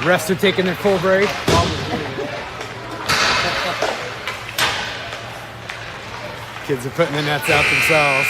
Refs are taking their full break. Kids are putting the nets out themselves.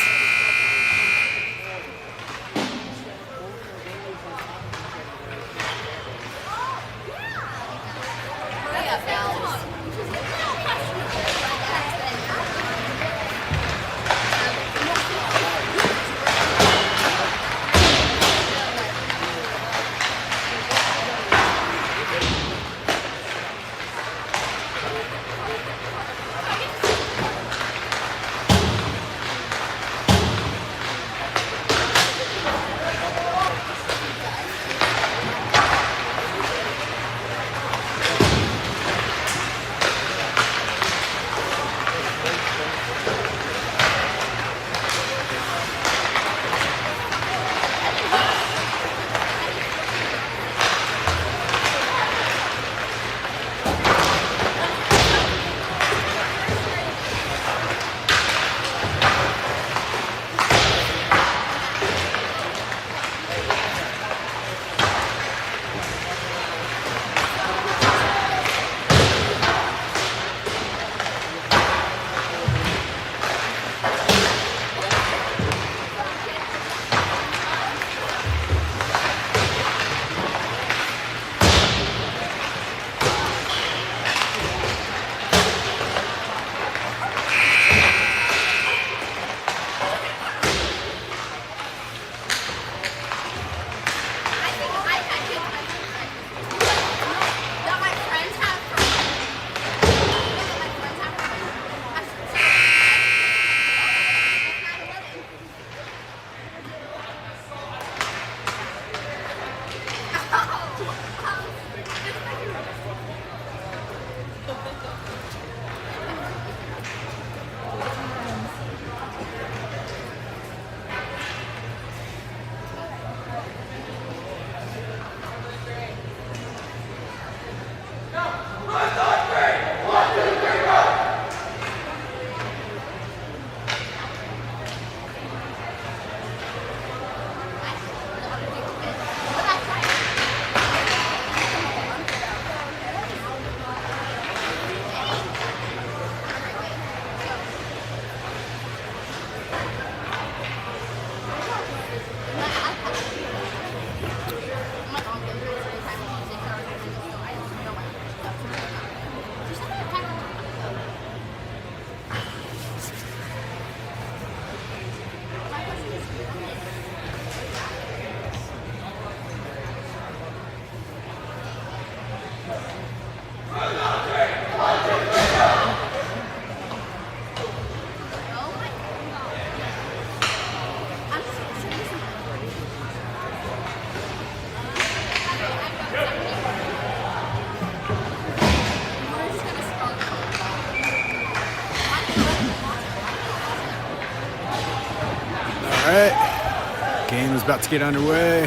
All right, game is about to get underway.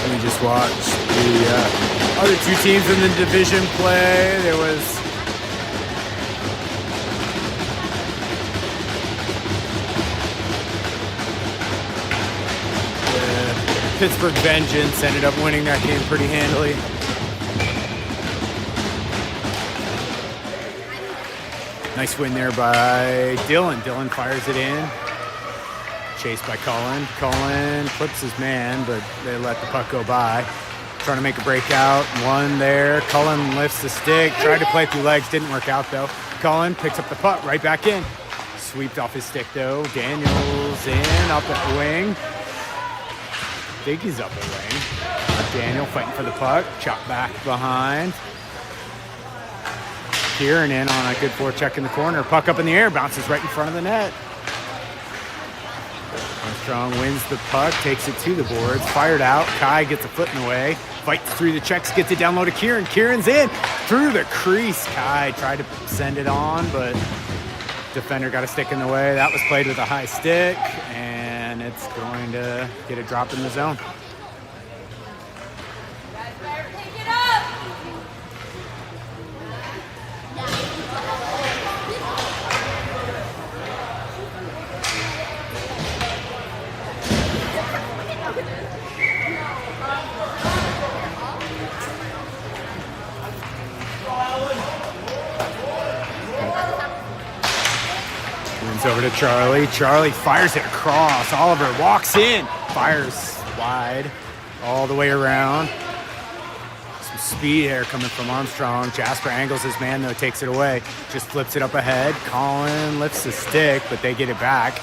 We just watched the other two teams in the division play. There was the Pittsburgh Vengeance ended up winning that game pretty handily. Nice win there by Dylan. Dylan fires it in. Chased by Cullen. Cullen clips his man, but they let the puck go by. Trying to make a breakout. One there. Cullen lifts the stick. Tried to play through legs. Didn't work out, though. Cullen picks up the puck right back in. Sweeped off his stick, though. Daniels in. Up at the wing. I think he's up the wing. Daniel fighting for the puck. Chop back behind. Kieran in on a good forecheck in the corner. Puck up in the air, bounces right in front of the net. Armstrong wins the puck, takes it to the boards, fired out. Kai gets a foot in the way, fights through the checks, gets it down low to Kieran. Kieran's in through the crease. Kai tried to send it on, but defender got a stick in the way. That was played with a high stick, and it's going to get a drop in the zone. Comes over to Charlie. Charlie fires it across. Oliver walks in. Fires wide all the way around. Some speed here coming from Armstrong. Jasper angles his man, though, takes it away. Just flips it up ahead. Colin lifts the stick, but they get it back.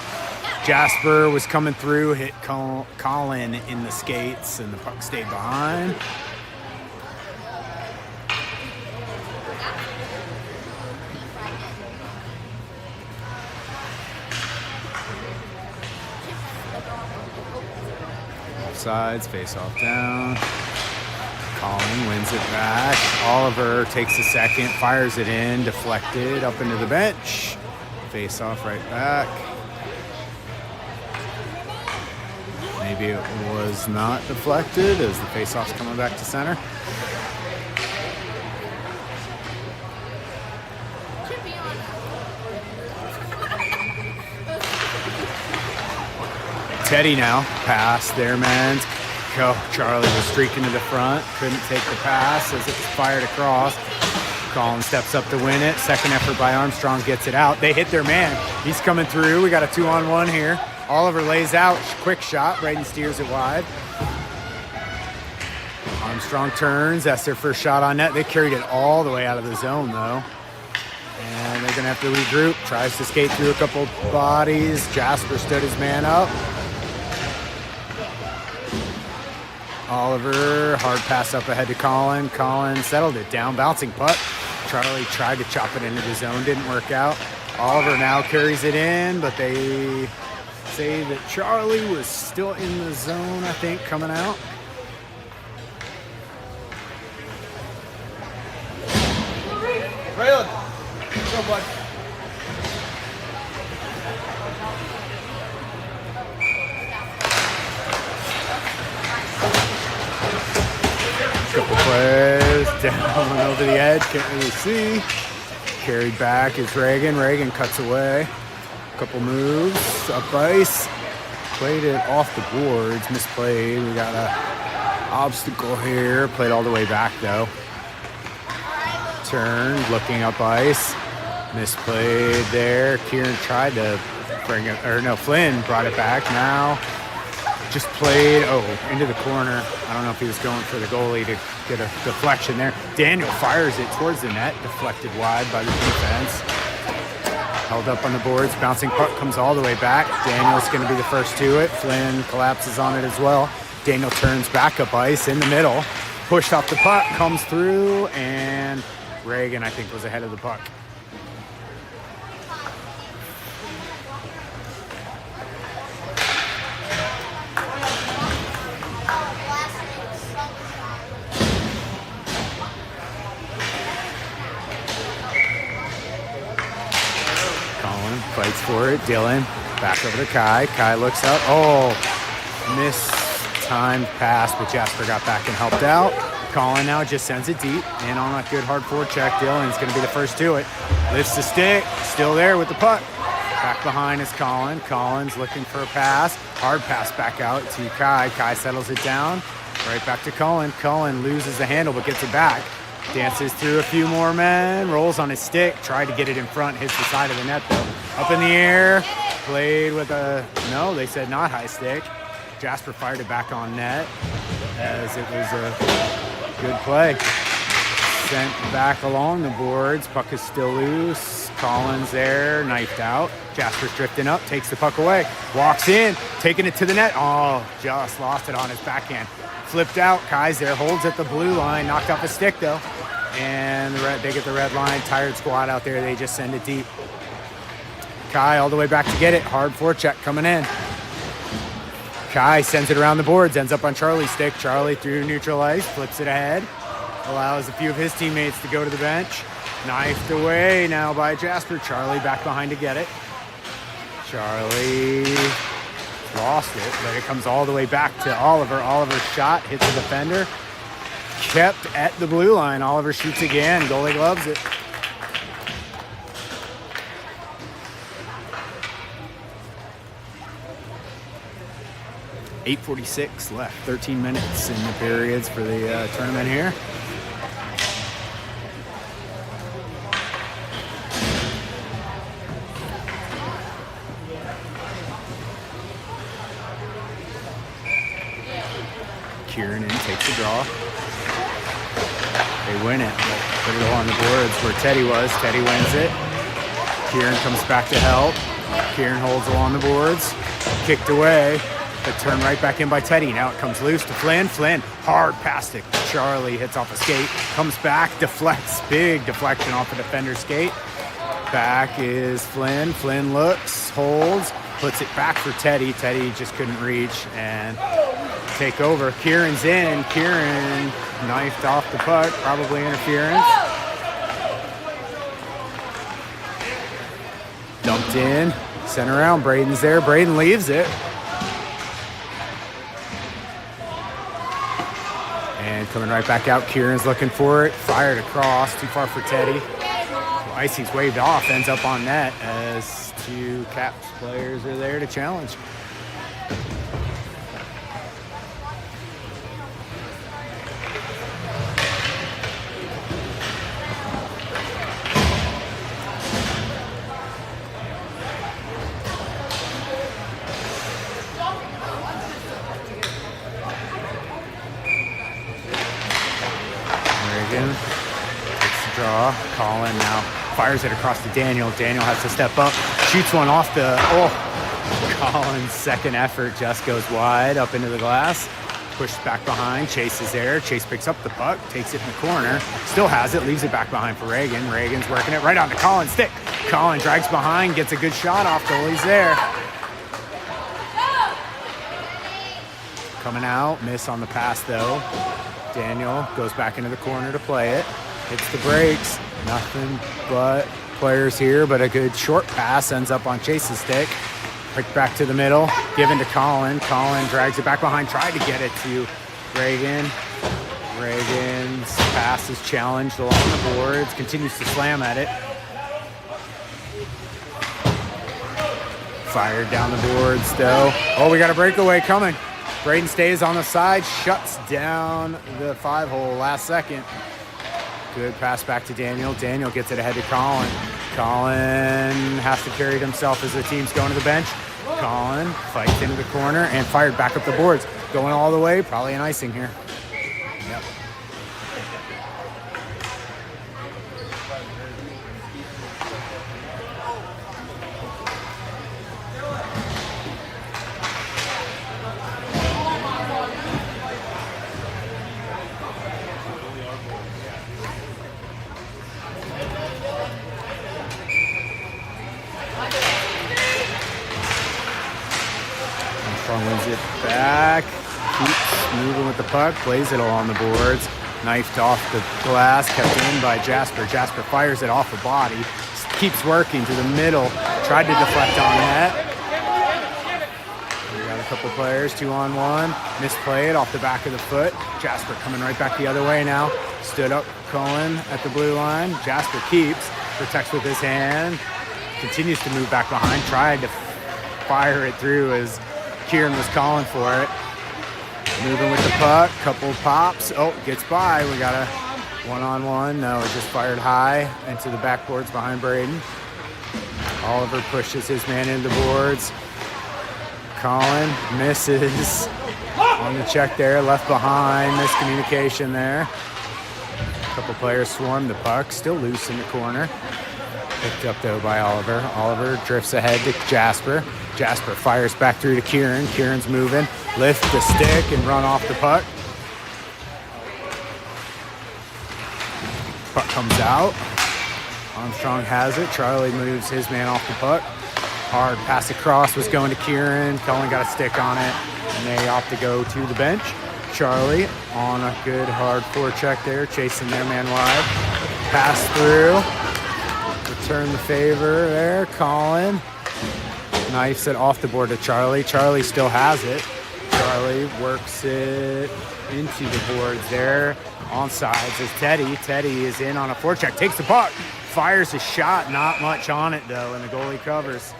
Jasper was coming through, hit Colin in the skates, and the puck stayed behind. Sides, face off down. Colin wins it back. Oliver takes a second, fires it in, deflected up into the bench. Face off right back. Maybe it was not deflected as the face off's coming back to center. Teddy now, pass there, man. Charlie was streaking to the front, couldn't take the pass as it was fired across. Colin steps up to win it. Second effort by Armstrong gets it out. They hit their man. He's coming through. We got a 2-on-1 here. Oliver lays out, quick shot. Braden steers it wide. Armstrong turns. That's their first shot on net. They carried it all the way out of the zone, though. And they're going to have to regroup. Tries to skate through a couple bodies. Jasper stood his man up. Oliver, hard pass up ahead to Colin. Colin settled it down, bouncing puck. Charlie tried to chop it into the zone, didn't work out. Oliver now carries it in, but they say that Charlie was still in the zone, I think, coming out. Braylon, go, bud. Couple plays down over the edge, can't really see. Carried back is Reagan. Reagan cuts away. Couple moves, up ice. Played it off the boards, misplayed. We got a obstacle here. Played all the way back though. Turned, looking up ice. Misplayed there. Kieran tried to bring it, or no, Flynn brought it back. Now just played, into the corner. I don't know if he was going for the goalie to get a deflection there. Daniel fires it towards the net, deflected wide by the defense. Held up on the boards, bouncing puck comes all the way back. Daniel's going to be the first to it. Flynn collapses on it as well. Daniel turns back up ice in the middle. Pushed off the puck, comes through, and Reagan, I think, was ahead of the puck. Fights for it. Dylan back over to Kai. Kai looks up. Mistimed pass, but Jasper got back and helped out. Colin now just sends it deep. And on a good hard forward check, Dylan's going to be the first to it. Lifts the stick. Still there with the puck. Back behind is Colin. Colin's looking for a pass. Hard pass back out to Kai. Kai settles it down. Right back to Colin. Colin loses the handle but gets it back. Dances through a few more men, rolls on his stick, tried to get it in front, hits the side of the net though. Up in the air, played with no, they said not high stick. Jasper fired it back on net as it was a good play. Sent back along the boards, puck is still loose. Collins there, knifed out. Jasper's drifting up, takes the puck away, walks in, taking it to the net. Just lost it on his backhand. Flipped out, Kai's there, holds at the blue line, knocked off a stick though. And they get the red line, tired squad out there, they just send it deep. Kai all the way back to get it, hard forecheck coming in. Kai sends it around the boards, ends up on Charlie's stick. Charlie through neutral ice, flips it ahead, allows a few of his teammates to go to the bench. Knifed away now by Jasper. Charlie back behind to get it. Charlie lost it, but it comes all the way back to Oliver. Oliver's shot hits the defender. Kept at the blue line. Oliver shoots again. Goalie gloves it. .846 left. 13 minutes in the periods for the tournament here. Kieran in, takes the draw. They win it. Put it all on the boards where Teddy was. Teddy wins it. Kieran comes back to help. Kieran holds along the boards. Kicked away, but turned right back in by Teddy. Now it comes loose to Flynn. Flynn, hard pass to Charlie, hits off a skate. Comes back, deflects. Big deflection off the defender's skate. Back is Flynn. Flynn looks, holds, puts it back for Teddy. Teddy just couldn't reach and take over. Kieran's in. Kieran knifed off the puck, probably interference. Dumped in, sent around. Braden's there. Braden leaves it. And coming right back out, Kieran's looking for it. Fired across, too far for Teddy. Icing's waved off, ends up on net as two Caps players are there to challenge. Reagan takes the draw. Colin now fires it across to Daniel. Daniel has to step up, shoots one off the, Colin's second effort just goes wide up into the glass. Pushed back behind, Chase is there. Chase picks up the puck, takes it in the corner, still has it, leaves it back behind for Reagan. Reagan's working it right onto Colin's stick. Colin drags behind, gets a good shot off, goalie's there. Coming out, miss on the pass though. Daniel goes back into the corner to play it. Hits the brakes. Nothing but players here, but a good short pass ends up on Chase's stick. Picked back to the middle, given to Colin. Colin drags it back behind, tried to get it to Reagan. Reagan's pass is challenged along the boards, continues to slam at it. Fired down the boards though. Oh, we got a breakaway coming. Braden stays on the side, shuts down the 5-hole last second. Good pass back to Daniel. Daniel gets it ahead to Colin. Colin has to carry it himself as the team's going to the bench. Colin fights into the corner and fired back up the boards. Going all the way, probably an icing here. Yep. Armstrong wins it back, keeps moving with the puck, plays it along the boards, knifed off the glass, kept in by Jasper. Jasper fires it off the body, keeps working to the middle, tried to deflect on net. We got a couple players, 2-on-1, misplayed off the back of the foot. Jasper coming right back the other way now, stood up Cohen at the blue line. Jasper keeps, protects with his hand, continues to move back behind, tried to fire it through as Kieran was calling for it. Moving with the puck, couple pops. Oh, gets by. We got a 1-on-1. No, it just fired high into the backboards behind Braden. Oliver pushes his man into the boards. Colin misses on the check there, left behind. Miscommunication there. A couple players swarm the puck, still loose in the corner. Picked up though by Oliver. Oliver drifts ahead to Jasper. Jasper fires back through to Kieran. Kieran's moving. Lift the stick and run off the puck. Puck comes out. Armstrong has it. Charlie moves his man off the puck. Hard pass across was going to Kieran. Cullen got a stick on it, and they opt to go to the bench. Charlie on a good hard forecheck there, chasing their man wide. Pass through. Return the favor there. Colin knifes it off the board to Charlie. Charlie still has it. Charlie works it into the boards there. On sides is Teddy. Teddy is in on a forecheck. Takes the puck. Fires a shot. Not much on it though, and the goalie covers.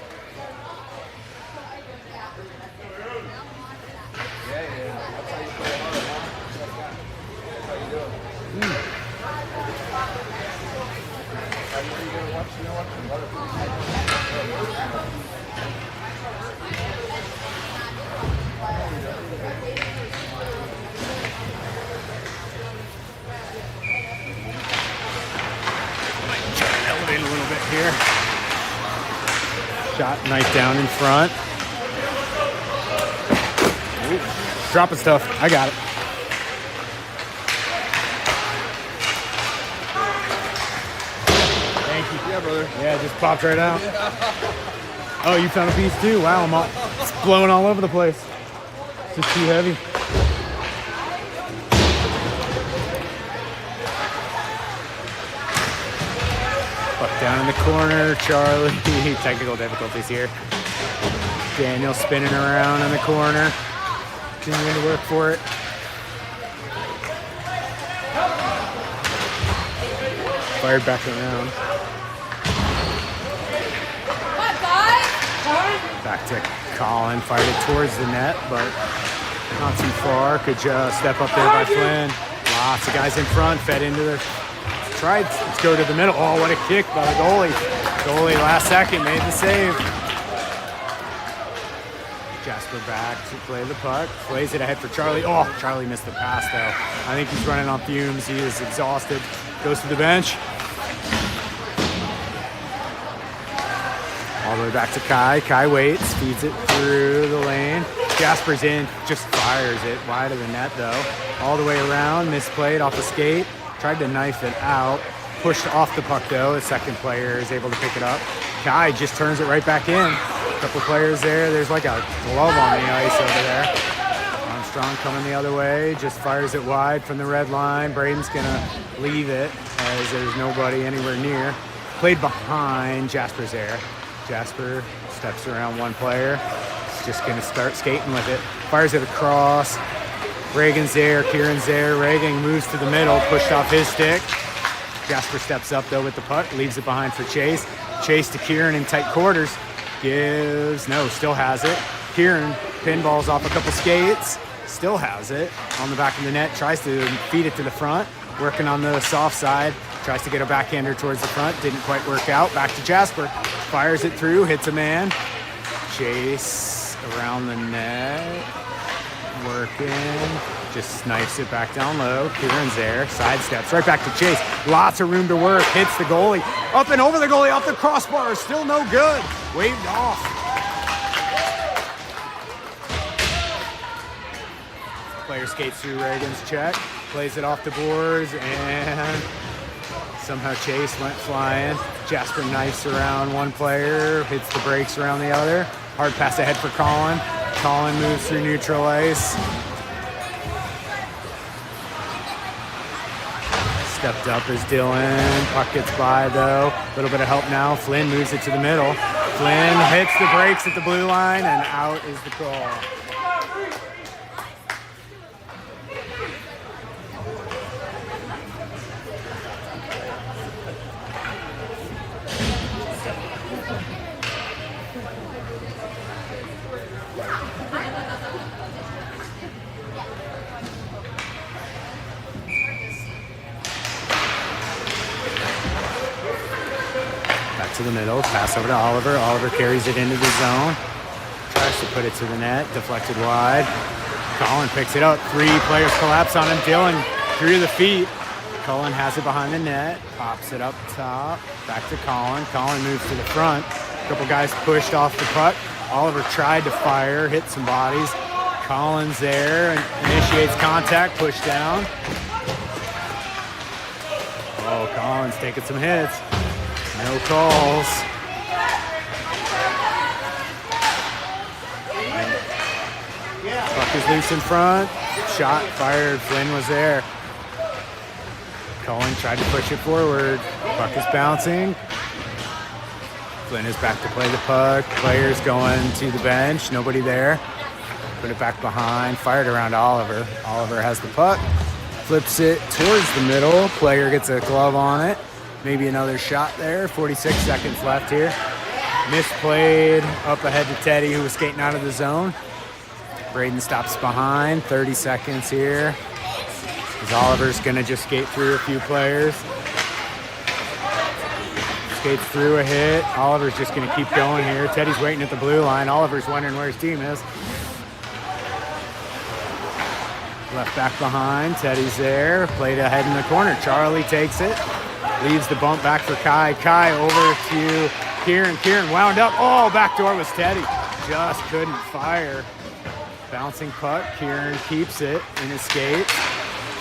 Shot knife down in front. Ooh, dropping stuff. I got it. Thank you. Yeah, brother. Yeah, just popped right out. Oh, you found a piece too? Wow, it's blowing all over the place. It's just too heavy. Buck down in the corner, Charlie. Technical difficulties here. Daniel spinning around in the corner. Continuing to work for it. Fired back around. Back to Colin, fired it towards the net, but not too far. Could just step up there by Flynn. Lots of guys in front, fed into the, tried to go to the middle. Oh, what a kick by the goalie. Goalie last second made the save. Jasper back to play the puck, plays it ahead for Charlie. Oh, Charlie missed the pass though. I think he's running on fumes. He is exhausted. Goes to the bench. All the way back to Kai. Kai waits, feeds it through the lane. Jasper's in, just fires it wide of the net though. All the way around, misplayed off the skate. Tried to knife it out. Pushed off the puck though. The second player is able to pick it up. Kai just turns it right back in. A couple players there. There's like a glove on the ice over there. Armstrong coming the other way. Just fires it wide from the red line. Braden's gonna leave it as there's nobody anywhere near. Played behind Jasper's there. Jasper steps around one player. He's just gonna start skating with it. Fires it across. Reagan's there, Kieran's there. Reagan moves to the middle, pushed off his stick. Jasper steps up though with the puck, leaves it behind for Chase. Chase to Kieran in tight quarters. Still has it. Kieran pinballs off a couple skates. Still has it on the back of the net. Tries to feed it to the front. Working on the soft side. Tries to get a backhander towards the front. Didn't quite work out. Back to Jasper. Fires it through. Hits a man. Chase around the net. Working. Just snipes it back down low. Kieran's there. Sidesteps. Right back to Chase. Lots of room to work. Hits the goalie. Up and over the goalie. Off the crossbar. Still no good. Waved off. Player skates through Reagan's check. Plays it off the boards. And somehow Chase went flying. Jasper knifes around one player. Hits the brakes around the other. Hard pass ahead for Colin. Colin moves through neutral ice. Stepped up as Dylan. Puck gets by though. A little bit of help now. Flynn moves it to the middle. Flynn hits the brakes at the blue line and out is the goal. To the middle, pass over to Oliver. Oliver carries it into the zone. Tries to put it to the net, deflected wide. Colin picks it up. Three players collapse on him. Dylan through the feet. Colin has it behind the net. Pops it up top. Back to Colin. Colin moves to the front. A couple guys pushed off the puck. Oliver tried to fire, hit some bodies. Colin's there and initiates contact, push down. Oh, Colin's taking some hits. No calls. Puck is loose in front. Shot fired. Flynn was there. Colin tried to push it forward. Puck is bouncing. Flynn is back to play the puck. Players going to the bench. Nobody there. Put it back behind. Fired around Oliver. Oliver has the puck. Flips it towards the middle. Player gets a glove on it. Maybe another shot there. 46 seconds left here. Misplayed up ahead to Teddy, who was skating out of the zone. Braden stops behind. 30 seconds here. As Oliver's going to just skate through a few players. Skates through a hit. Oliver's just going to keep going here. Teddy's waiting at the blue line. Oliver's wondering where his team is. Left back behind. Teddy's there. Played ahead in the corner. Charlie takes it. Leaves the bump back for Kai. Kai over to Kieran wound up. Oh, backdoor was Teddy. Just couldn't fire. Bouncing puck. Kieran keeps it in his skate.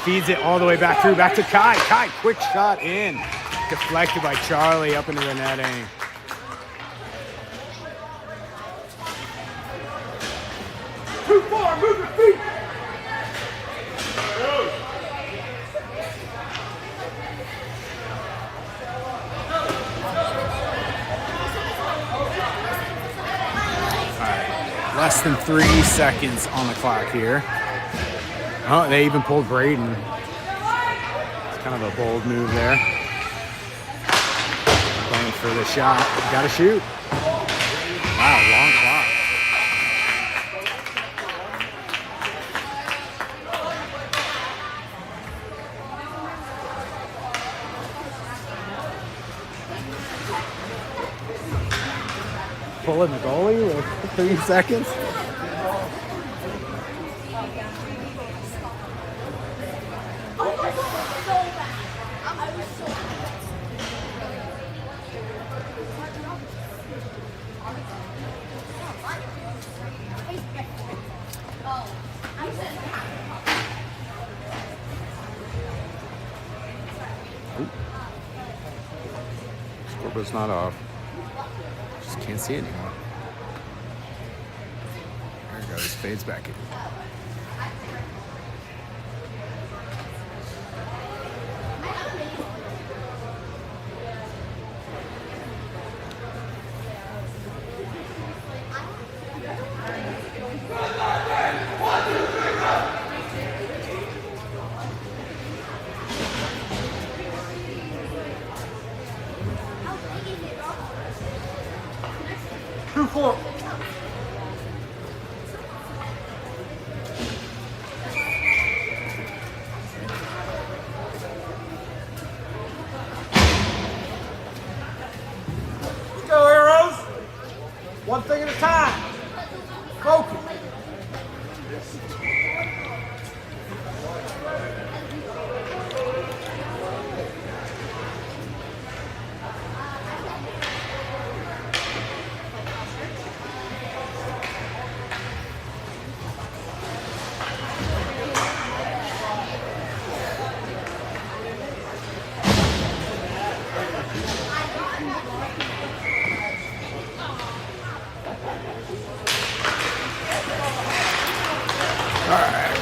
Feeds it all the way back through. Back to Kai. Kai, quick shot in. Deflected by Charlie up into the netting. Too far, move your feet. Less than 3 seconds on the clock here. Oh, they even pulled Braden. It's kind of a bold move there. Playing for the shot. Gotta shoot. Wow, long clock. Pulling the goalie with 3 seconds. Scoreboard's not off. Just can't see it anymore. There it goes. Fades back in. Go, Arrows. One thing at a time. Focus.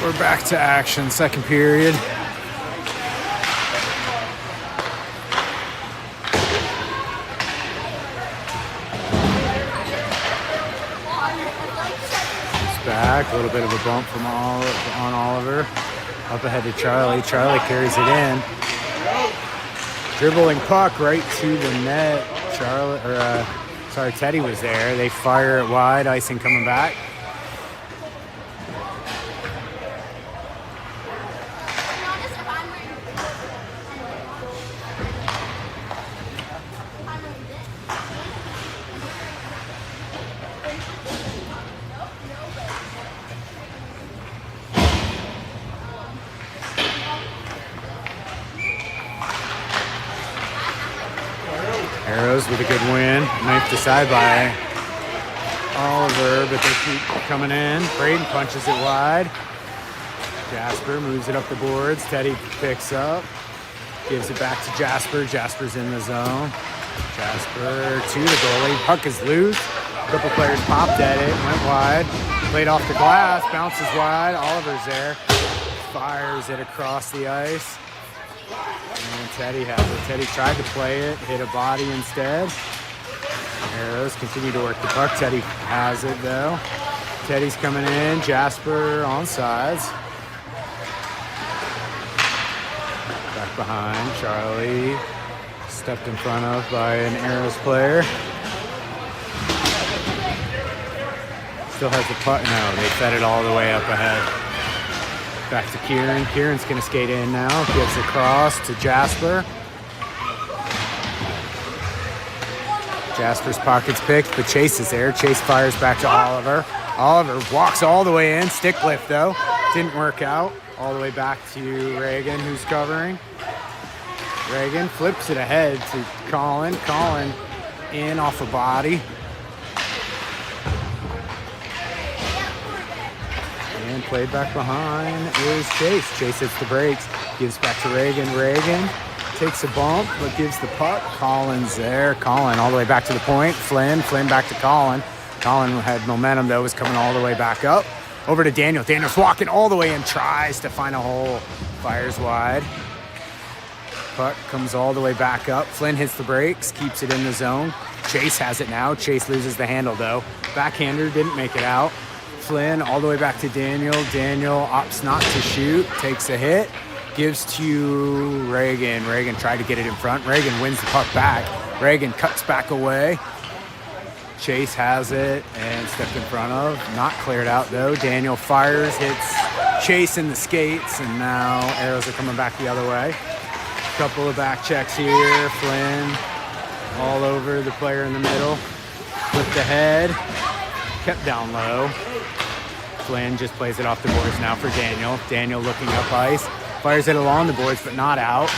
We're back to action, second period. It's back, a little bit of a bump from on Oliver. Up ahead to Charlie. Charlie carries it in. Dribbling puck right to the net. Teddy was there. They fire it wide. Icing coming back. Arrows with a good win. Knifed aside by Oliver, but they keep coming in. Braden punches it wide. Jasper moves it up the boards. Teddy picks up. Gives it back to Jasper. Jasper's in the zone. Jasper to the goalie. Puck is loose. A couple players popped at it. Went wide. Played off the glass. Bounces wide. Oliver's there. Fires it across the ice. And Teddy has it. Teddy tried to play it, hit a body instead. Arrows continue to work the puck. Teddy has it though. Teddy's coming in. Jasper on sides. Back behind. Charlie stepped in front of by an Arrows player. Still has the puck. No, they fed it all the way up ahead. Back to Kieran. Kieran's going to skate in now. Gives the cross to Jasper. Jasper's pocket's picked, but Chase is there. Chase fires back to Oliver. Oliver walks all the way in. Stick lift, though. Didn't work out. All the way back to Reagan, who's covering. Reagan flips it ahead to Colin. Colin in off a body. And played back behind is Chase. Chase hits the brakes, gives back to Reagan. Reagan takes a bump, but gives the puck. Collins there. Colin all the way back to the point. Flynn back to Colin. Colin had momentum, though, was coming all the way back up. Over to Daniel. Daniel's walking all the way in, tries to find a hole. Fires wide. Puck comes all the way back up. Flynn hits the brakes, keeps it in the zone. Chase has it now. Chase loses the handle, though. Backhander didn't make it out. Flynn all the way back to Daniel. Daniel opts not to shoot, takes a hit, gives to Reagan. Reagan tried to get it in front. Reagan wins the puck back. Reagan cuts back away. Chase has it and stepped in front of. Not cleared out, though. Daniel fires, hits Chase in the skates, and now arrows are coming back the other way. Couple of back checks here. Flynn all over the player in the middle. Flipped ahead. Kept down low. Flynn just plays it off the boards now for Daniel. Daniel looking up ice. Fires it along the boards, but not out.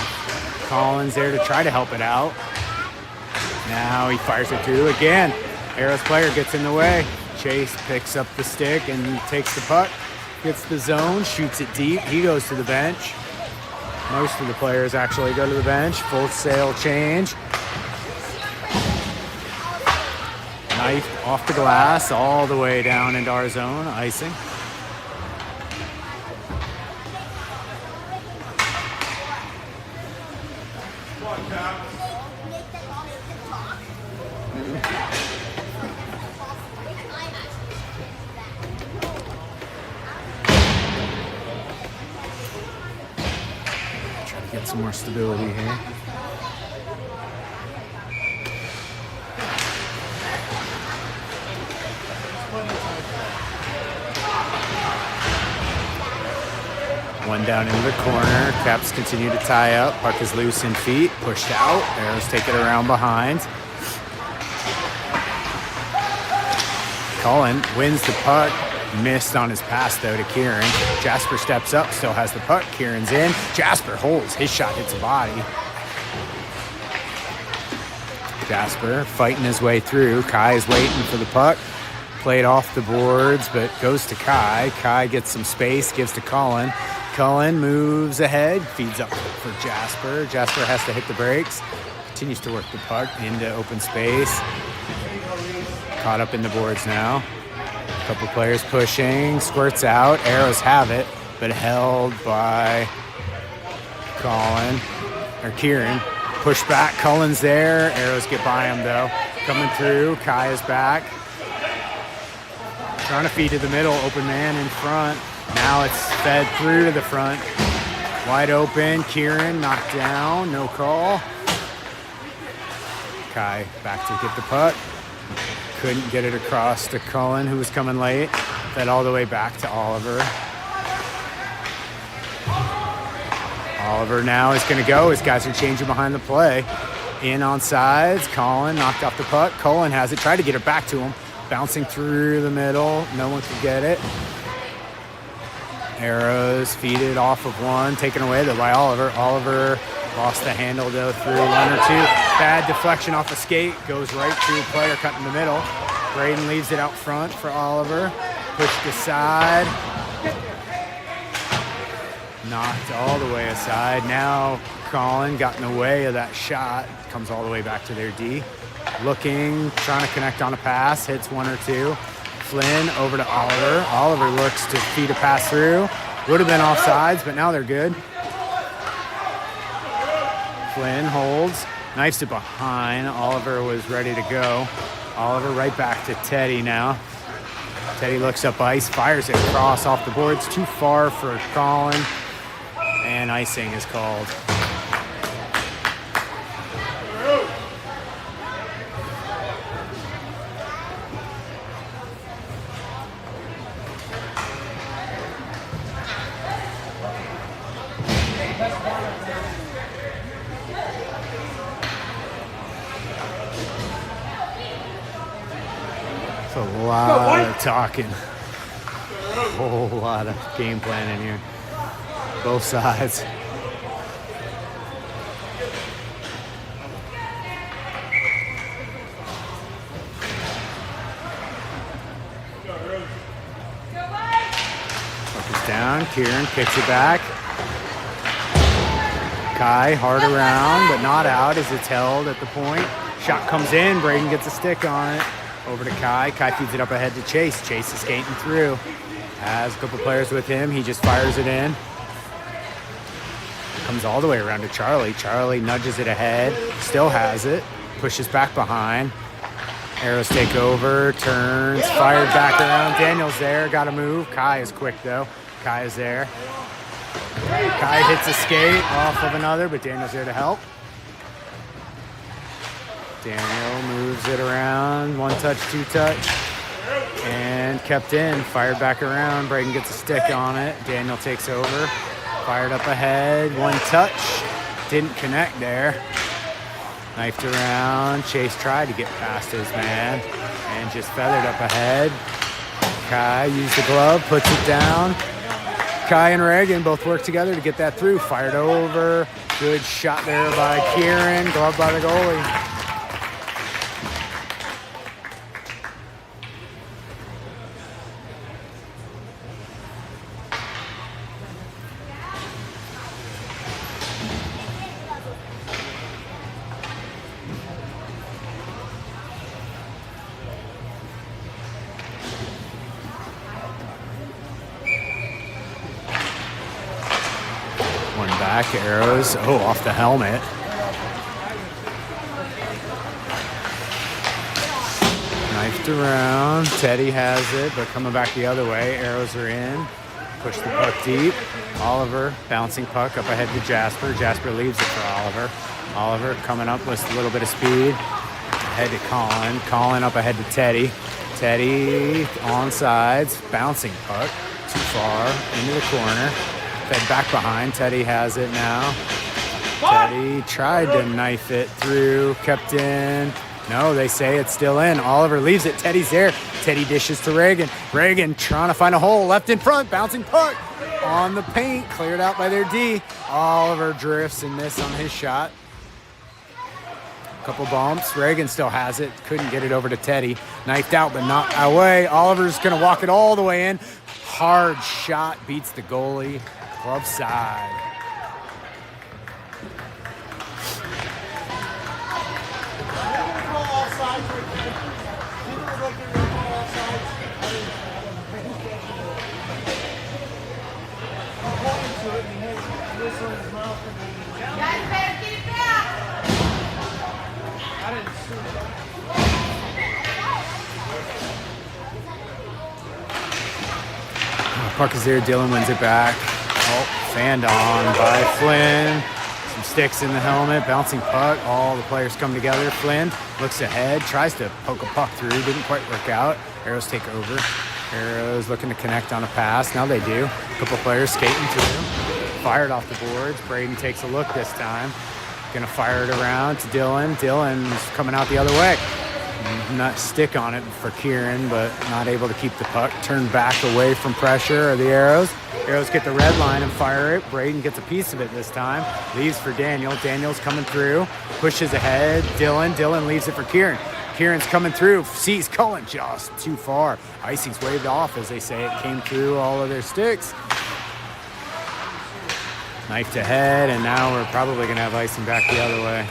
Collins there to try to help it out. Now he fires it through again. Arrows player gets in the way. Chase picks up the stick and takes the puck. Gets the zone, shoots it deep. He goes to the bench. Most of the players actually go to the bench. Full sail change. Knife off the glass all the way down into our zone. Icing. Try to get some more stability here. One down into the corner. Caps continue to tie up. Puck is loose in feet. Pushed out. Arrows take it around behind. Colin wins the puck. Missed on his pass, though, to Kieran. Jasper steps up. Still has the puck. Kieran's in. Jasper holds. His shot hits a body. Jasper fighting his way through. Kai is waiting for the puck. Played off the boards, but goes to Kai. Kai gets some space. Gives to Colin. Cullen moves ahead, feeds up for Jasper. Jasper has to hit the brakes. Continues to work the puck into open space. Caught up in the boards now. A couple players pushing, squirts out. Arrows have it, but held by Kieran. Push back, Cullen's there. Arrows get by him, though. Coming through, Kai is back. Trying to feed to the middle, open man in front. Now it's fed through to the front. Wide open, Kieran knocked down, no call. Kai back to get the puck. Couldn't get it across to Cullen, who was coming late. Fed all the way back to Oliver. Oliver now is going to go. His guys are changing behind the play. In on sides, Colin knocked off the puck. Cullen has it, tried to get it back to him. Bouncing through the middle, no one could get it. Arrows feeded off of one, taken away though by Oliver. Oliver lost the handle though through one or two. Bad deflection off a skate, goes right to player cut in the middle. Braden leaves it out front for Oliver. Pushed aside. Knocked all the way aside. Now Colin got in the way of that shot. Comes all the way back to their D. Looking, trying to connect on a pass, hits one or two. Flynn over to Oliver. Oliver looks to feed a pass through. Would have been offsides, but now they're good. Flynn holds, knifes it behind. Oliver was ready to go. Oliver right back to Teddy now. Teddy looks up ice, fires it across off the boards. Too far for Colin, and icing is called. A lot of talking. A whole lot of game planning here. Both sides. around. Kieran kicks it back. Kai hard around, but not out as it's held at the point. Shot comes in. Braden gets a stick on it. Over to Kai. Kai feeds it up ahead to Chase. Chase is skating through. Has a couple players with him. He just fires it in. Comes all the way around to Charlie. Charlie nudges it ahead. Still has it. Pushes back behind. Arrows take over. Turns. Fired back around. Daniel's there. Got to move. Kai is quick, though. Kai is there. Kai hits a skate off of another, but Daniel's there to help. Daniel moves it around. One touch, two touch. And kept in. Fired back around. Braden gets a stick on it. Daniel takes over. Fired up ahead. One touch. Didn't connect there. Knifed around. Chase tried to get past his man and just feathered up ahead. Kai used the glove, puts it down. Kai and Reagan both work together to get that through. Fired over. Good shot there by Kieran. Glove by the goalie. Back arrows. Oh, off the helmet. Knifed around. Teddy has it, but coming back the other way. Arrows are in. Push the puck deep. Oliver bouncing puck up ahead to Jasper. Jasper leaves it for Oliver. Oliver coming up with a little bit of speed. Ahead to Colin. Colin up ahead to Teddy. Teddy on sides. Bouncing puck. Too far into the corner. Fed back behind. Teddy has it now. Teddy tried to knife it through. Kept in. No, they say it's still in. Oliver leaves it. Teddy's there. Teddy dishes to Reagan. Reagan trying to find a hole. Left in front. Bouncing puck on the paint. Cleared out by their D. Oliver drifts and misses on his shot. Couple bumps. Reagan still has it. Couldn't get it over to Teddy. Knifed out, but not away. Oliver's going to walk it all the way in. Hard shot. Beats the goalie. Club side. Puck is there. Dylan wins it back. Oh, fanned on by Flynn. Some sticks in the helmet, bouncing puck. All the players come together. Flynn looks ahead, tries to poke a puck through. Didn't quite work out. Arrows take over. Arrows looking to connect on a pass. Now they do. A couple players skating through. Fired off the boards. Braden takes a look this time. Gonna fire it around to Dylan. Dylan's coming out the other way. Not stick on it for Kieran, but not able to keep the puck. Turned back away from pressure of the Arrows. Arrows get the red line and fire it. Braden gets a piece of it this time. Leaves for Daniel. Daniel's coming through. Pushes ahead. Dylan leaves it for Kieran. Kieran's coming through. Sees Cullen just too far. Icing's waved off, as they say. It came through all of their sticks. Knifed ahead, and now we're probably going to have icing back the other way.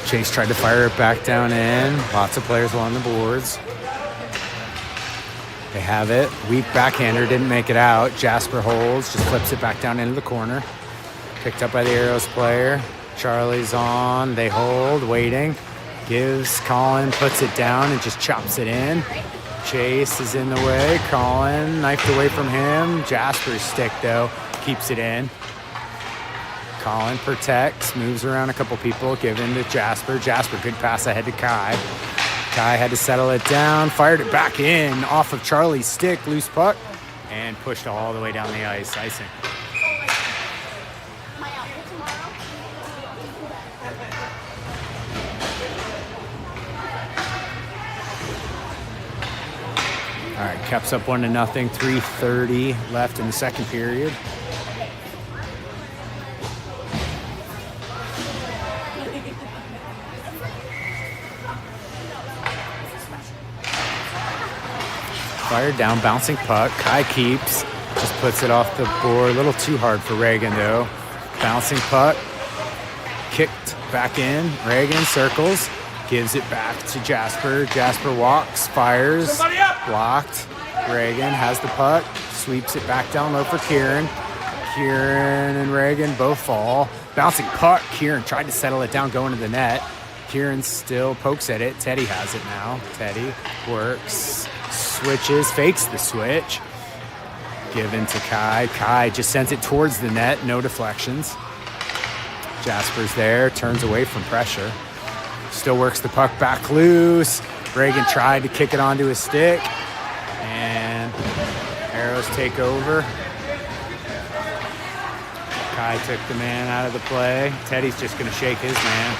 Chase tried to fire it back down in. Lots of players along the boards. They have it. Weak backhander, didn't make it out. Jasper holds, just flips it back down into the corner. Picked up by the Arrows player. Charlie's on. They hold, waiting. Gives Colin, puts it down and just chops it in. Chase is in the way. Colin knifed away from him. Jasper's stick, though, keeps it in. Colin protects, moves around a couple people, giving to Jasper. Jasper, good pass ahead to Kai. Kai had to settle it down, fired it back in off of Charlie's stick, loose puck. and pushed all the way down the ice, icing. All right, Caps up 1-0, 3:30 left in the second period. Fired down, bouncing puck. Kai keeps, just puts it off the board. A little too hard for Reagan, though. Bouncing puck, kicked back in. Reagan circles, gives it back to Jasper. Jasper walks, fires, blocked. Reagan has the puck, sweeps it back down low for Kieran. Kieran and Reagan both fall. Bouncing puck, Kieran tried to settle it down, going to the net. Kieran still pokes at it. Teddy has it now. Teddy works. Switches, fakes the switch. Given to Kai. Kai just sends it towards the net. No deflections. Jasper's there. Turns away from pressure. Still works the puck back loose. Reagan tried to kick it onto his stick. And Arrows take over. Kai took the man out of the play. Teddy's just going to shake his man.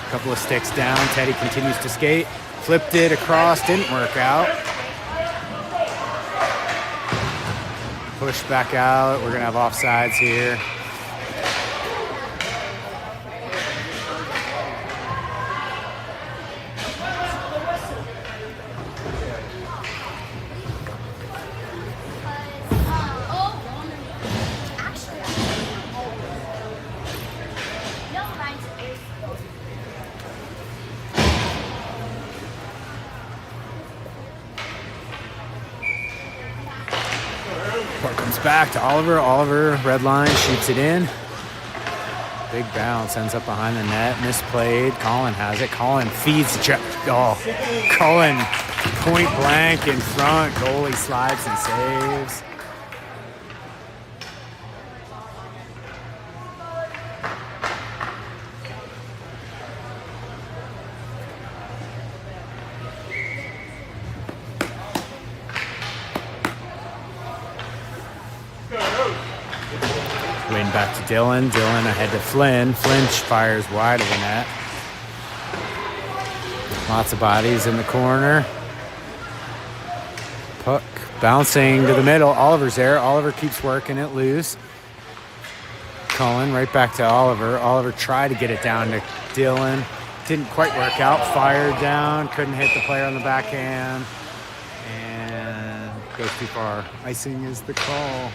A couple of sticks down. Teddy continues to skate. Flipped it across. Didn't work out. Push back out. We're going to have offsides here. Back to Oliver. Oliver, red line, shoots it in. Big bounce, ends up behind the net. Misplayed. Colin has it. Colin feeds. Colin point blank in front. Goalie slides and saves. Win back to Dylan. Dylan ahead to Flynn. Flynn fires wide of the net. Lots of bodies in the corner. Puck bouncing to the middle. Oliver's there. Oliver keeps working it loose. Cullen right back to Oliver. Oliver tried to get it down to Dylan. Didn't quite work out. Fired down. Couldn't hit the player on the backhand. And goes too far. Icing is the call.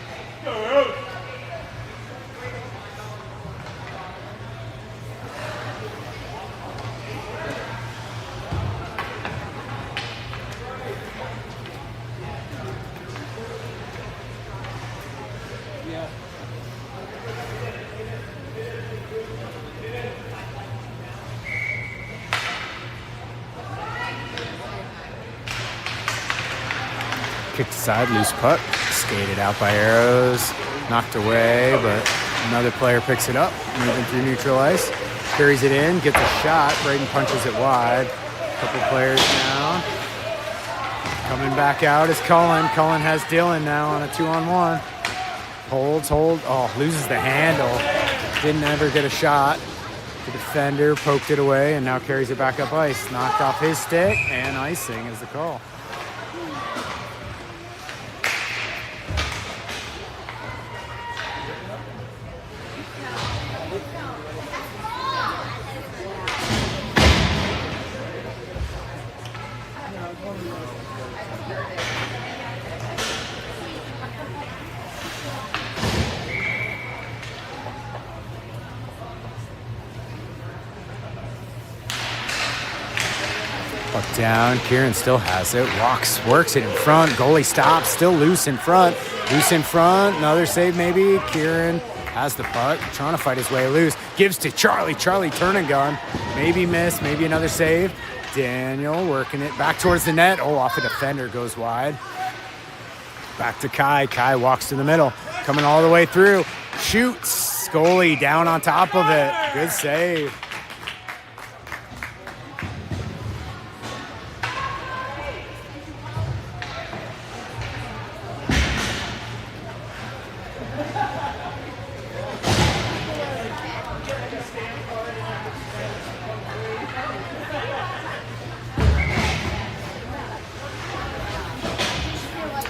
Kicked aside, loose puck, skated out by Arrows, knocked away, but another player picks it up, moving through neutral ice, carries it in, gets a shot, Braden punches it wide. Couple players now. Coming back out is Cullen. Cullen has Dylan now on a 2-on-1. Holds, loses the handle. Didn't ever get a shot. The defender poked it away and now carries it back up ice. Knocked off his stick, and icing is the call. Puck down, Kieran still has it, works it in front, goalie stops, still loose in front, another save maybe, Kieran has the puck, trying to fight his way loose, gives to Charlie, turn and gun, maybe miss, maybe another save, Daniel working it back towards the net, off a defender, goes wide, back to Kai walks to the middle, coming all the way through, shoots, goalie down on top of it, good save.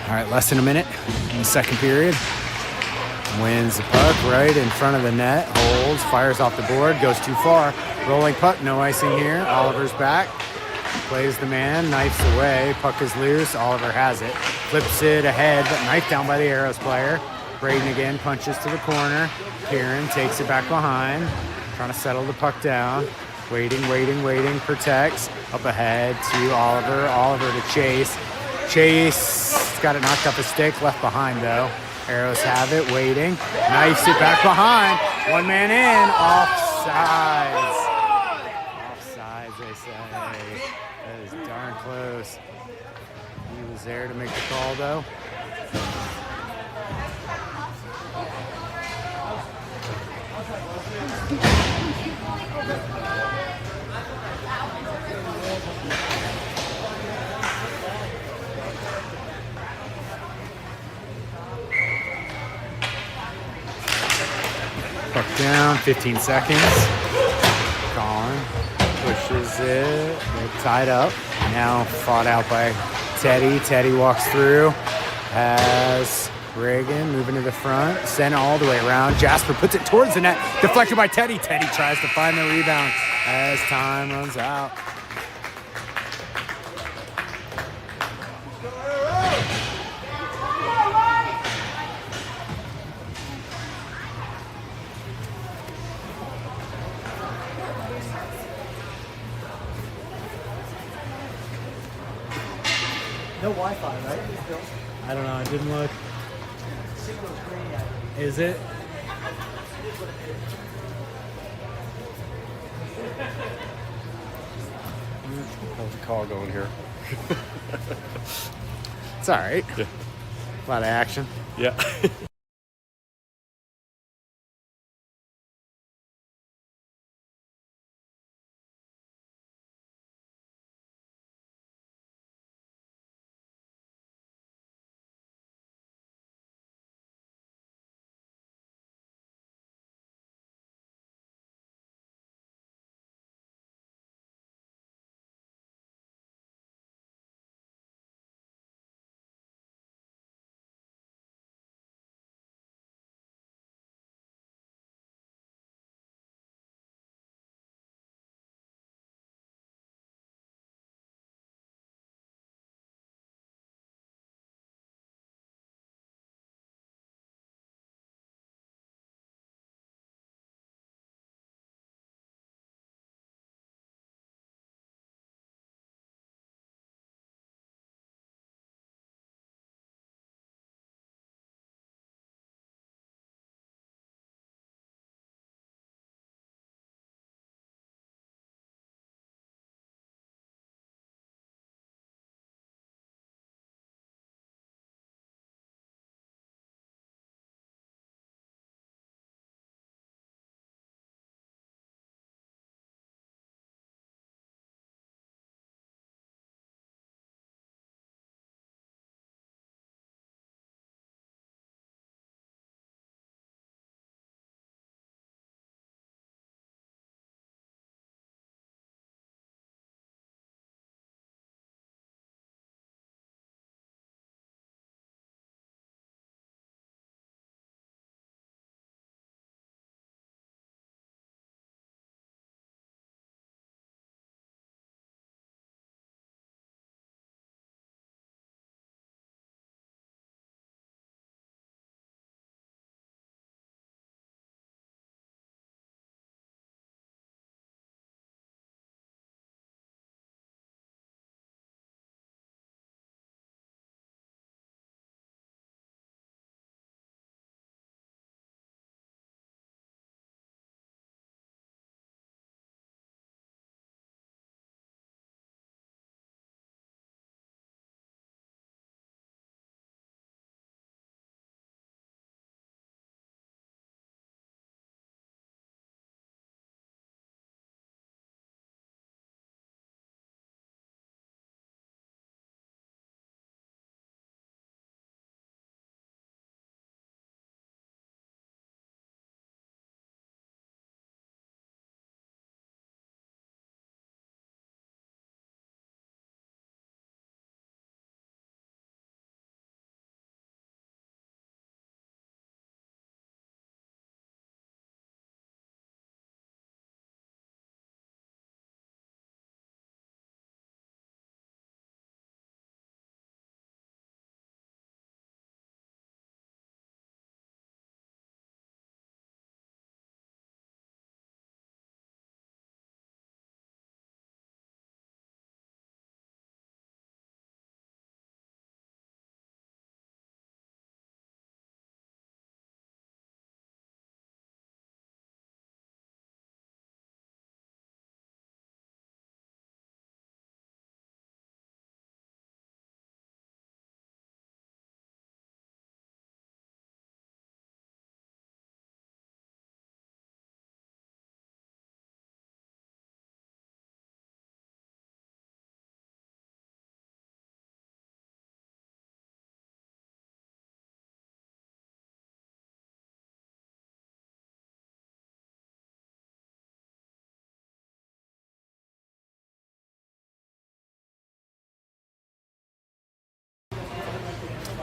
All right, less than a minute in the second period. Wins the puck right in front of the net, holds, fires off the board, goes too far. Rolling puck, no icing here. Oliver's back, plays the man, knifes away. Puck is loose, Oliver has it. Flips it ahead, but knifed down by the Arrows player. Braden again punches to the corner. Kieran takes it back behind, trying to settle the puck down. Waiting, protects. Up ahead to Oliver. Oliver to Chase. Chase got it knocked off a stick, left behind though. Arrows have it, waiting. Knifes it back behind. One man in. Offsides. Offsides, they say. That is darn close. He was there to make the call though. Puck down, 15 seconds. Colin pushes it. They're tied up. Now fought out by Teddy. Teddy walks through. Has Reagan moving to the front. Sent all the way around. Jasper puts it towards the net. Deflected by Teddy. Teddy tries to find the rebound as time runs out. No Wi-Fi, right? I don't know. I didn't look. Is it? How's the call going here? It's all right. Yeah. A lot of action. Yeah.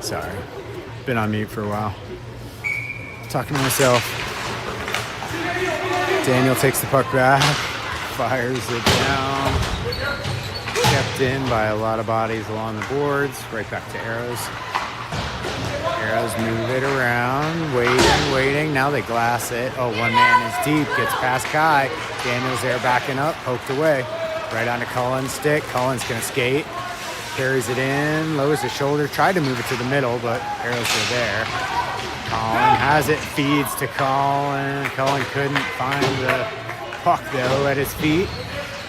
Sorry. Been on mute for a while. Talking to myself. Daniel takes the puck back. Fires it down. Kept in by a lot of bodies along the boards. Right back to Arrows. Arrows move it around. Waiting. Now they glass it. Oh, one man is deep. Gets past Kai. Daniel's there backing up. Poked away. Right onto Cullen's stick. Cullen's going to skate. Carries it in. Lowers his shoulder. Tried to move it to the middle, but Arrows were there. Colin has it. Feeds to Colin. Colin couldn't find the puck, though, at his feet.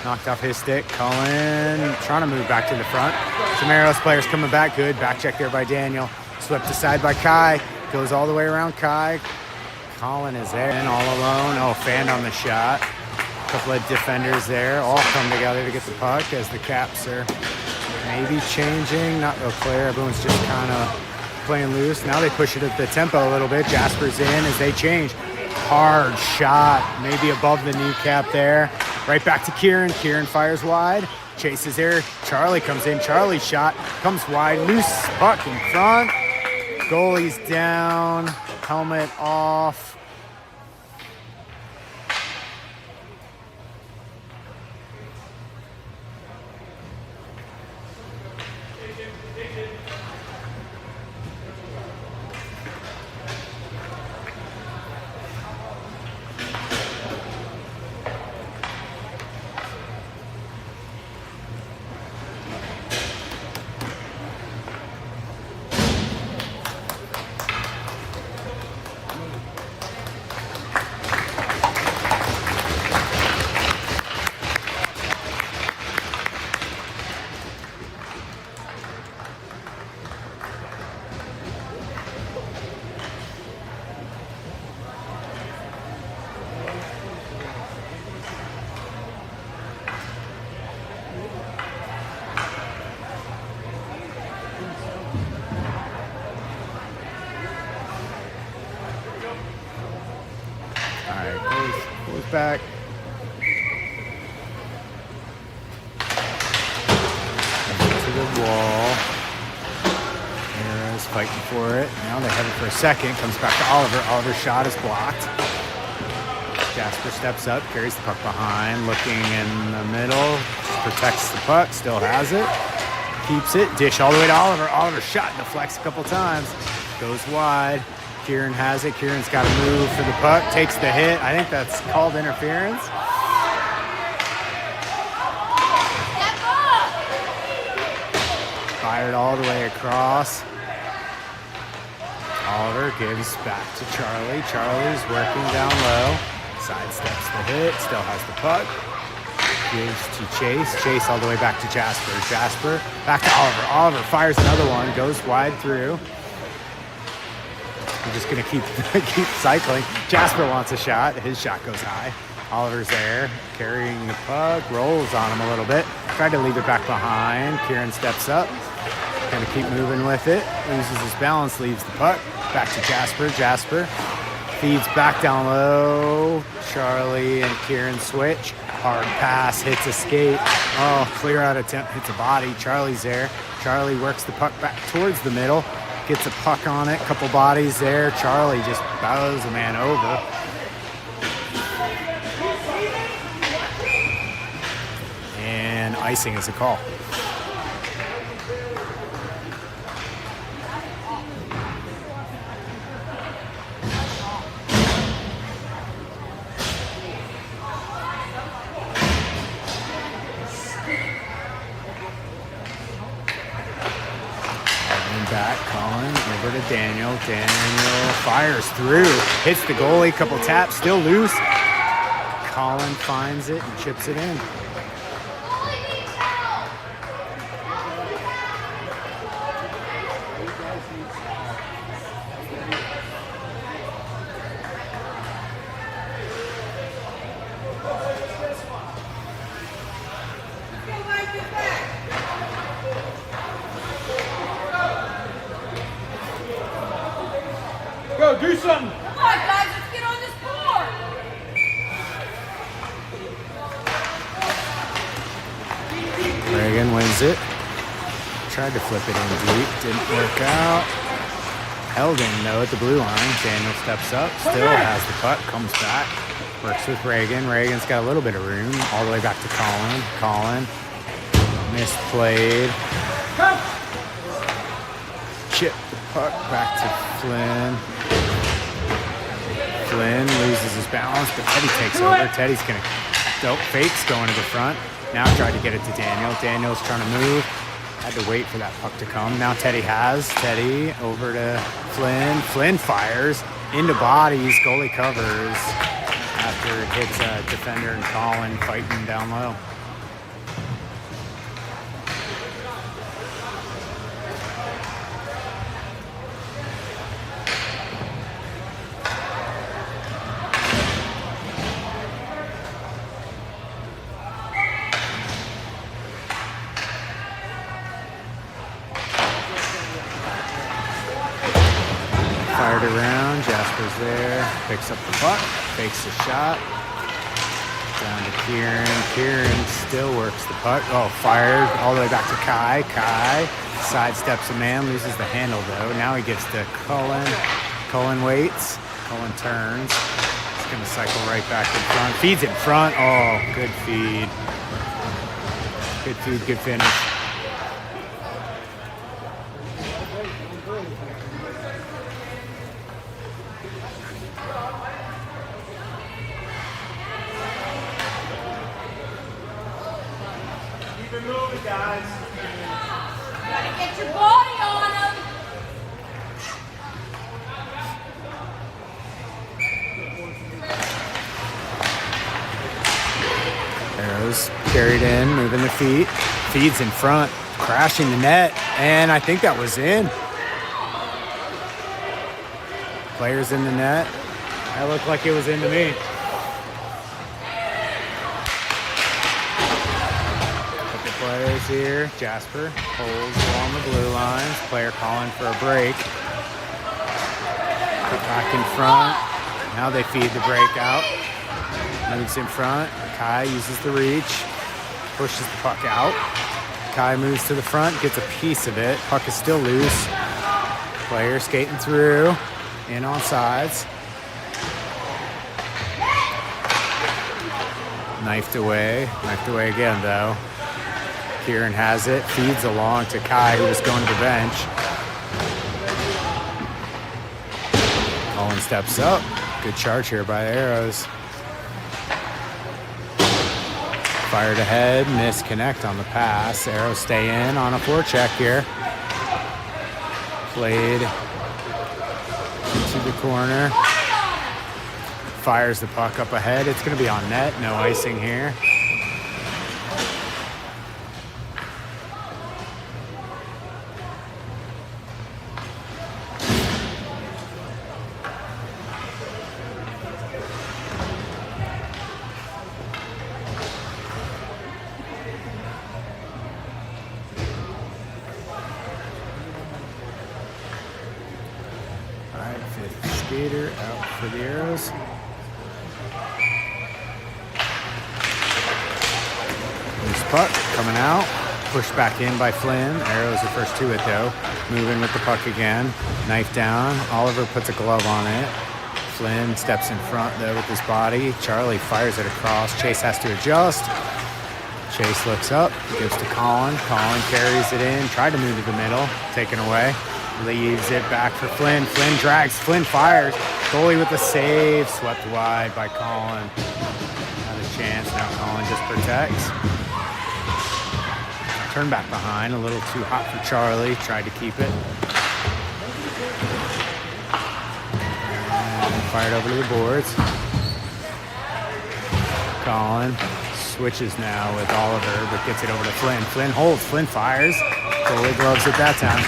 Knocked off his stick. Cullen trying to move back to the front. Some Arrows players coming back. Good. Back check there by Daniel. Swept aside by Kai. Goes all the way around Kai. Colin is there and all alone. Oh, fanned on the shot. A couple of defenders there. All come together to get the puck as the Caps are maybe changing. Not real clear. Everyone's just kind of playing loose. Now they push it at the tempo a little bit. Jasper's in as they change. Hard shot. Maybe above the kneecap there. Right back to Kieran. Kieran fires wide. Chases there. Charlie comes in. Charlie's shot comes wide. Loose puck in front. Goalie's down. Helmet off. Goes back. To the wall. Arrows fighting for it. Now they have it for a second. Comes back to Oliver. Oliver's shot is blocked. Jasper steps up, carries the puck behind, looking in the middle, protects the puck, still has it, keeps it, dish all the way to Oliver. Oliver's shot deflects a couple times, goes wide. Kieran has it. Kieran's got to move for the puck. Takes the hit. I think that's called interference. Fired all the way across. Oliver gives back to Charlie. Charlie's working down low. Sidesteps the hit. Still has the puck. Gives to Chase. Chase all the way back to Jasper. Jasper back to Oliver. Oliver fires another one. Goes wide through. We're just going to keep cycling. Jasper wants a shot. His shot goes high. Oliver's there, carrying the puck, rolls on him a little bit. Tried to leave it back behind. Kieran steps up. Going to keep moving with it. Loses his balance, leaves the puck. Back to Jasper. Jasper feeds back down low. Charlie and Kieran switch. Hard pass, hits a skate. Oh, clear out attempt, hits a body. Charlie's there. Charlie works the puck back towards the middle. Gets a puck on it, couple bodies there. Charlie just bows a man over. And icing is a call. Back, Colin, over to Daniel. Daniel fires through, hits the goalie, couple taps, still loose. Colin finds it and chips it in. Go, do something. Come on, guys, let's get on this board. Reagan wins it. Tried to flip it in deep, didn't work out. held in though at the blue line. Daniel steps up, still has the puck, comes back, works with Reagan. Reagan's got a little bit of room, all the way back to Colin. Colin, misplayed. Chip the puck back to Flynn. Flynn loses his balance, but Teddy takes over. Teddy's gonna fakes going to the front. Now tried to get it to Daniel. Daniel's trying to move. Had to wait for that puck to come. Now Teddy over to Flynn. Flynn fires into bodies. Goalie covers after it hits a defender and Colin fighting down low. Fired around, Jasper's there, picks up the puck, fakes the shot, down to Kieran. Kieran still works the puck. Oh, fired all the way back to Kai. Kai sidesteps a man, loses the handle though. Now he gets to Cullen. Cullen waits, Cullen turns. He's gonna cycle right back in front. Feeds in front, oh, good feed. Good feed, good finish. Move it, guys. Gotta get your body on him. Arrows carried in, moving the feet. Feeds in front, crashing the net, and I think that was in. Players in the net. That looked like it was into me. Players here. Jasper holds along the blue lines. Player calling for a break. Put back in front. Now they feed the break out. Moves in front. Kai uses the reach. Pushes the puck out. Kai moves to the front. Gets a piece of it. Puck is still loose. Player skating through. In on sides. Knifed away. Knifed away again though. Kieran has it, feeds along to Kai, who was going to the bench. Colin steps up. Good charge here by the Arrows. Fired ahead, misconnect on the pass. Arrows stay in on a forecheck here. Played into the corner. Fires the puck up ahead. It's going to be on net. No icing here. Fifth skater out for the Arrows. Loose puck coming out. Pushed back in by Flynn. Arrows the first to it though. Moving with the puck again. Knife down. Oliver puts a glove on it. Flynn steps in front though with his body. Charlie fires it across. Chase has to adjust. Chase looks up. Gives to Colin. Colin carries it in. Tried to move to the middle. Taken away. Leaves it back for Flynn. Flynn drags. Flynn fires. Goalie with a save. Swept wide by Colin. Not a chance. Now Colin just protects. Turn back behind. A little too hot for Charlie. Tried to keep it. And fired over to the boards. Colin switches now with Oliver, but gets it over to Flynn. Flynn holds. Flynn fires. Goalie gloves it that time.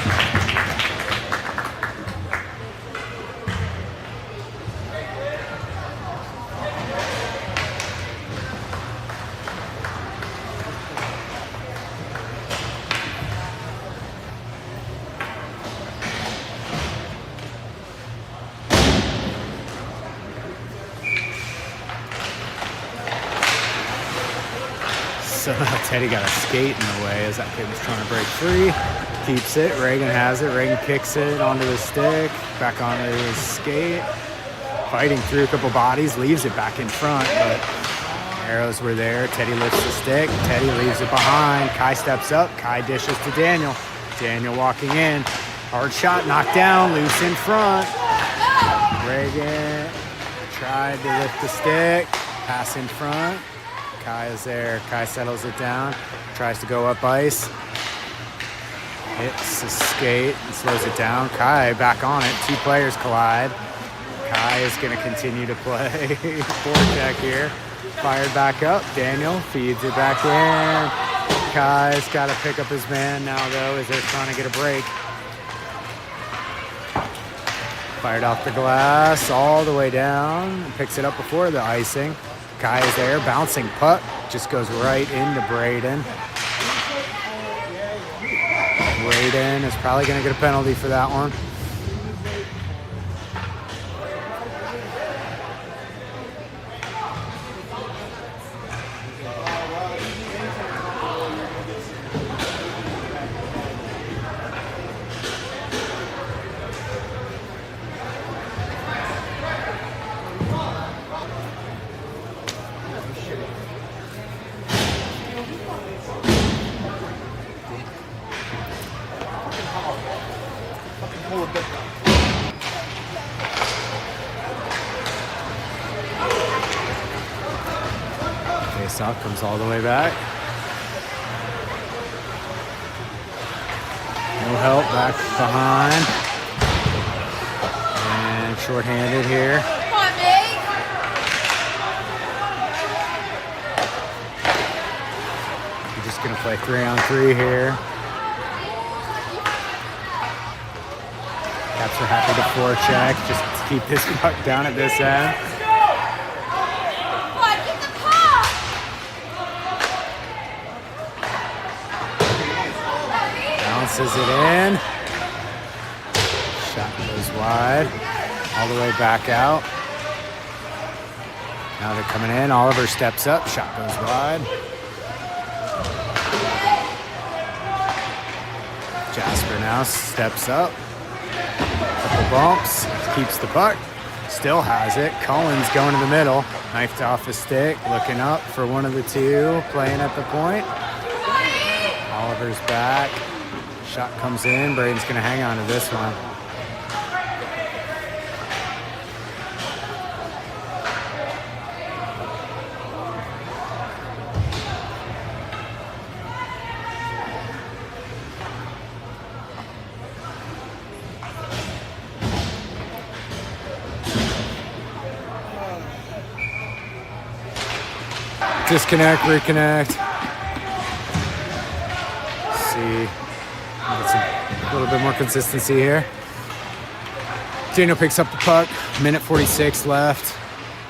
So Teddy got a skate in the way as that kid was trying to break free. Keeps it. Reagan has it. Reagan kicks it onto the stick. Back onto his skate. Fighting through a couple bodies. Leaves it back in front, but arrows were there. Teddy lifts the stick. Teddy leaves it behind. Kai steps up. Kai dishes to Daniel. Daniel walking in. Hard shot. Knocked down. Loose in front. Reagan tried to lift the stick. Pass in front. Kai is there. Kai settles it down. Tries to go up ice. Hits the skate and slows it down. Kai back on it. Two players collide. Kai is going to continue to play forecheck here. Fired back up. Daniel feeds it back in. Kai's got to pick up his man now, though, as they're trying to get a break. Fired off the glass all the way down. Picks it up before the icing. Kai is there. Bouncing puck. Just goes right into Braden. Braden is probably going to get a penalty for that one. Face-off comes all the way back. No help back behind. And shorthanded here. Come on, Nate. We're just going to play 3-on-3 here. Caps are happy to forecheck. Just to keep this puck down at this end. Come on, get the puck. Bounces it in. Shot goes wide. All the way back out. Now they're coming in. Oliver steps up. Shot goes wide. Jasper now steps up. Couple bumps. Keeps the puck. Still has it. Cullen's going to the middle. Knifed off the stick. Looking up for one of the two. Playing at the point. Oliver's back. Shot comes in. Braden's going to hang on to this one. Disconnect, reconnect. See, get a little bit more consistency here. Daniel picks up the puck. Minute 46 left.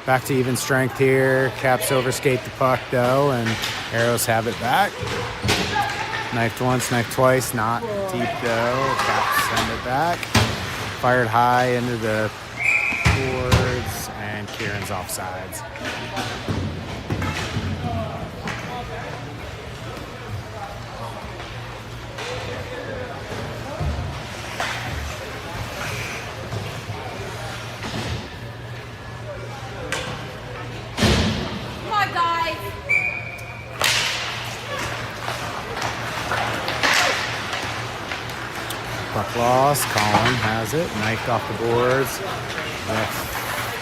Back to even strength here. Caps overskate the puck though, and Arrows have it back. Knifed once, knifed twice. Not deep though. Caps send it back. Fired high into the boards, and Kieran's offsides. Puck loss. Colin has it. Knifed off the boards.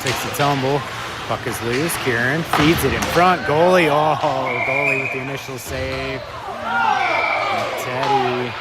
Takes the tumble. Puck is loose. Kieran feeds it in front. Goalie. Oh, goalie with the initial save. And Teddy.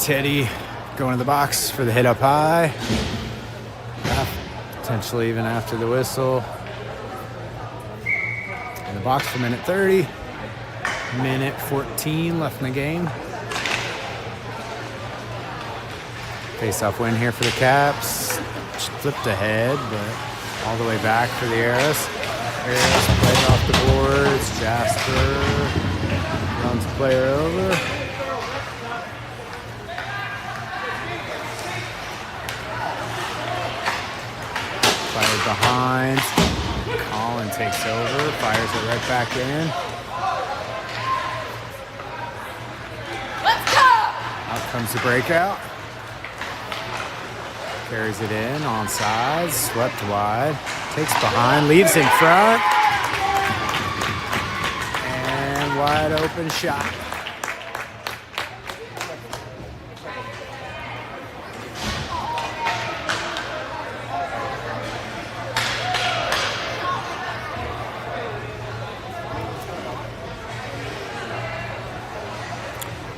Teddy going to the box for the hit up high. Potentially even after the whistle. In the box for minute 30. Minute 14 left in the game. Face-off win here for the Caps. Flipped ahead, but all the way back for the Arrows. Arrows played off the boards. Jasper runs player over. Fired behind. Colin takes over. Fires it right back in. Let's go! Out comes the breakout. Carries it in, on sides, swept wide, takes behind, leaves in front, and wide open shot.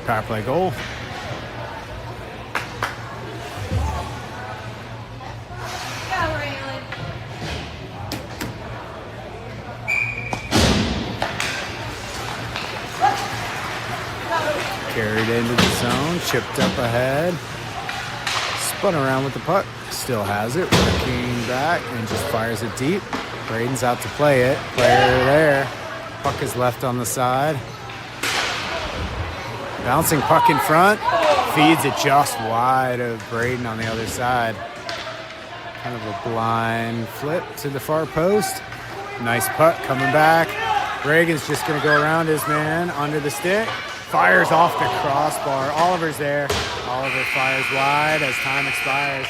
Power play goal. Carried into the zone, chipped up ahead, spun around with the puck, still has it, working back, and just fires it deep. Braden's out to play it, player there, puck is left on the side. Bouncing puck in front, feeds it just wide of Braden on the other side. Kind of a blind flip to the far post. Nice puck coming back. Reagan's just gonna go around his man under the stick. Fires off the crossbar. Oliver's there. Oliver fires wide as time expires.